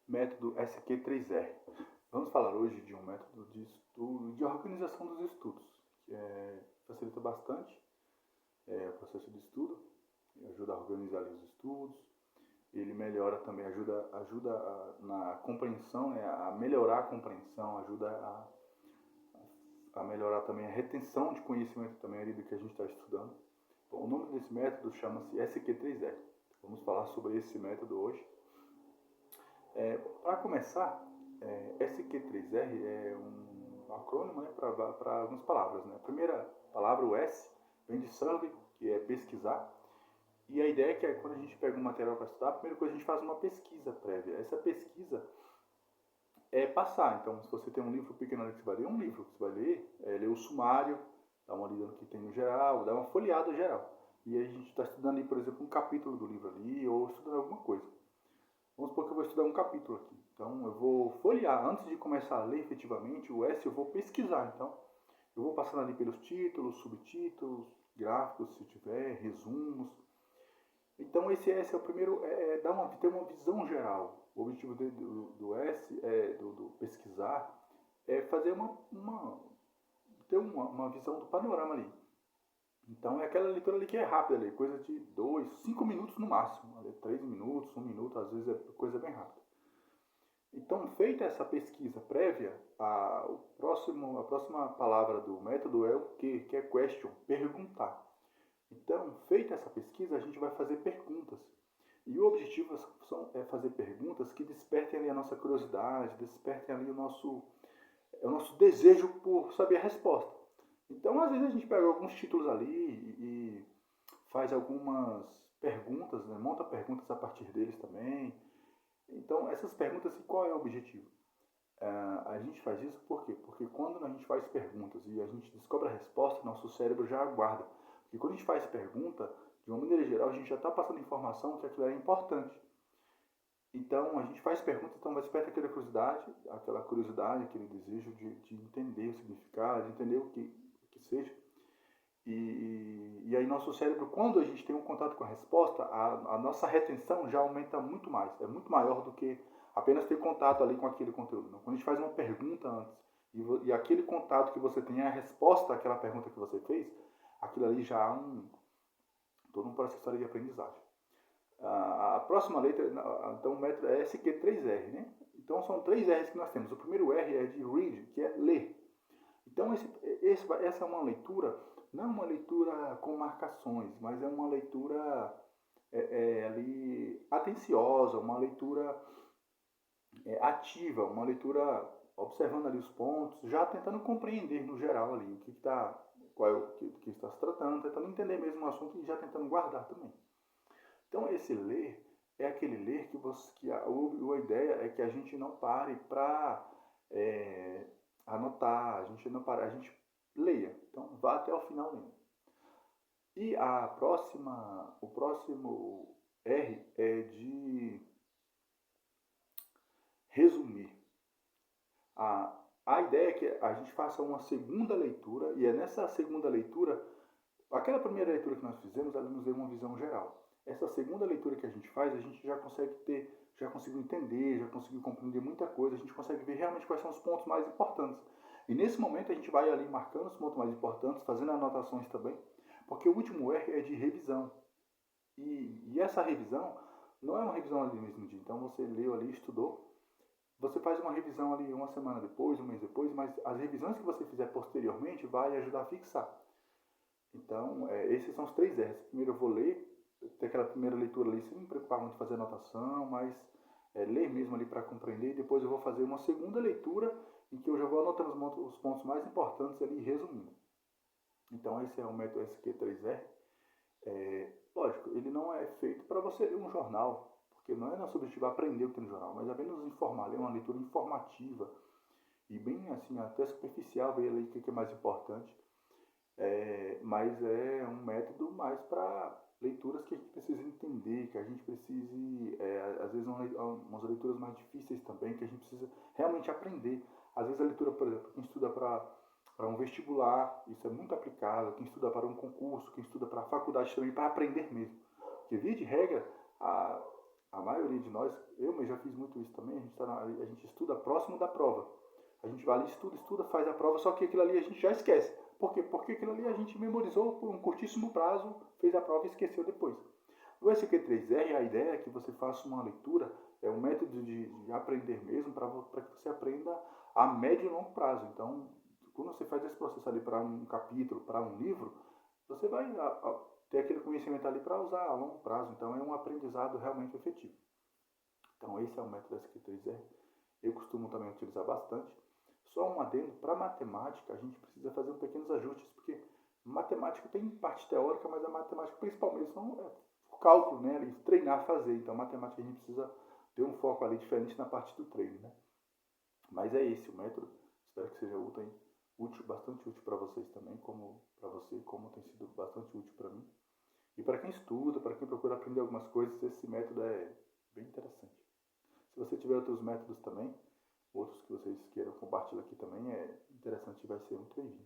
Método SQ3R. Vamos falar hoje de um método de estudo, de organização dos estudos, que facilita bastante o processo de estudo, ajuda a organizar os estudos, ele melhora também, na compreensão, né, a melhorar a compreensão, ajuda a melhorar também a retenção de conhecimento também ali do que a gente está estudando. Bom, o nome desse método chama-se SQ3R. Vamos falar sobre esse método hoje. Para começar, SQ3R é um acrônimo, né, para algumas palavras. Né? A primeira palavra, o S, vem de survey, que é pesquisar. E a ideia é que quando a gente pega um material para estudar, a primeira coisa a gente faz uma pesquisa prévia. Essa pesquisa é passar. Então, se você tem um livro pequeno que você vai ler, um livro que você vai ler, ler o sumário, dar uma lida no que tem no geral, dar uma folheada geral. E aí a gente está estudando ali, por exemplo, um capítulo do livro ali, ou estudando alguma coisa. Vamos supor que eu vou estudar um capítulo aqui. Então, eu vou folhear. Antes de começar a ler efetivamente, o S eu vou pesquisar. Então, eu vou passando ali pelos títulos, subtítulos, gráficos, se tiver, resumos. Então, esse S é o primeiro, ter uma visão geral. O objetivo do S, do pesquisar, é fazer ter uma visão do panorama ali. Então é aquela leitura ali que é rápida, ali, coisa de 2, 5 minutos no máximo, 3 minutos, 1 minuto, às vezes é coisa bem rápida. Então, feita essa pesquisa prévia, a próxima palavra do método é o que é question, perguntar. Então, feita essa pesquisa, a gente vai fazer perguntas. E o objetivo é fazer perguntas que despertem ali a nossa curiosidade, despertem ali o nosso desejo por saber a resposta. Então, às vezes a gente pega alguns títulos ali e faz algumas perguntas, né? Monta perguntas a partir deles também. Então, essas perguntas, qual é o objetivo? A gente faz isso por quê? Porque quando a gente faz perguntas e a gente descobre a resposta, nosso cérebro já aguarda. Porque quando a gente faz pergunta, de uma maneira geral, a gente já está passando informação que aquilo é importante. Então, a gente faz perguntas, então desperta aquela curiosidade, aquele desejo de entender o significado, de entender o que seja. E aí nosso cérebro, quando a gente tem um contato com a resposta, a nossa retenção já aumenta muito mais. É muito maior do que apenas ter contato ali com aquele conteúdo. Não? Quando a gente faz uma pergunta antes e aquele contato que você tem é a resposta àquela pergunta que você fez, aquilo ali já há todo um processo de aprendizagem. A próxima letra, então o método é SQ3R, né? Então são 3 R's que nós temos. O primeiro R é de read, que é ler. Então essa é uma leitura, não é uma leitura com marcações, mas é uma leitura ali atenciosa, uma leitura ativa, uma leitura observando ali os pontos, já tentando compreender no geral ali o que está, qual é o que está se tratando, tentando entender mesmo o assunto e já tentando guardar também. Então esse ler é aquele ler a ideia é que a gente não pare para anotar, a gente leia. Então vá até o final lendo. E o próximo R é de resumir. A ideia é que a gente faça uma segunda leitura, e é nessa segunda leitura, aquela primeira leitura que nós fizemos, ela nos deu uma visão geral. Essa segunda leitura que a gente faz, a gente já conseguiu entender, já conseguiu compreender muita coisa, a gente consegue ver realmente quais são os pontos mais importantes. E nesse momento a gente vai ali marcando os pontos mais importantes, fazendo anotações também, porque o último R é de revisão. E essa revisão não é uma revisão ali no mesmo dia. Então você leu ali, estudou, você faz uma revisão ali uma semana depois, um mês depois, mas as revisões que você fizer posteriormente vai ajudar a fixar. Então, esses são os 3 R's. Primeiro eu vou ler, ter aquela primeira leitura ali sem me preocupar muito em fazer anotação, mas ler mesmo ali para compreender. E depois eu vou fazer uma segunda leitura em que eu já vou anotando os pontos mais importantes ali resumindo. Então, esse é o método SQ3R. Lógico, ele não é feito para você ler um jornal, porque não é nosso objetivo aprender o que tem no jornal, mas apenas nos informar, ler uma leitura informativa e bem assim, até superficial, ver ali o que é mais importante. Mas é um método mais para leituras que a gente precisa entender, que a gente precise, às vezes umas leituras mais difíceis também, que a gente precisa realmente aprender. Às vezes a leitura, por exemplo, quem estuda para um vestibular, isso é muito aplicável, quem estuda para um concurso, quem estuda para a faculdade também, para aprender mesmo. Porque, via de regra, A maioria de nós, eu mesmo já fiz muito isso também, a gente estuda próximo da prova. A gente vai ali, estuda, faz a prova, só que aquilo ali a gente já esquece. Por quê? Porque aquilo ali a gente memorizou por um curtíssimo prazo, fez a prova e esqueceu depois. No SQ3R, a ideia é que você faça uma leitura, é um método de aprender mesmo, para que você aprenda a médio e longo prazo. Então, quando você faz esse processo ali para um capítulo, para um livro, você vai ter aquele conhecimento ali para usar a longo prazo. Então, é um aprendizado realmente efetivo. Então, esse é o método SQ3R. Eu costumo também utilizar bastante. Só um adendo, para matemática, a gente precisa fazer pequenos ajustes, porque matemática tem parte teórica, mas a matemática principalmente não é o cálculo, né? Ali, treinar, fazer. Então, matemática a gente precisa ter um foco ali diferente na parte do treino, né? Mas é esse o método. Espero que seja útil, bastante útil para vocês também, como para você, como tem sido bastante útil para mim. E para quem estuda, para quem procura aprender algumas coisas, esse método é bem interessante. Se você tiver outros métodos também, outros que vocês queiram compartilhar aqui também, é interessante e vai ser muito bem-vindo.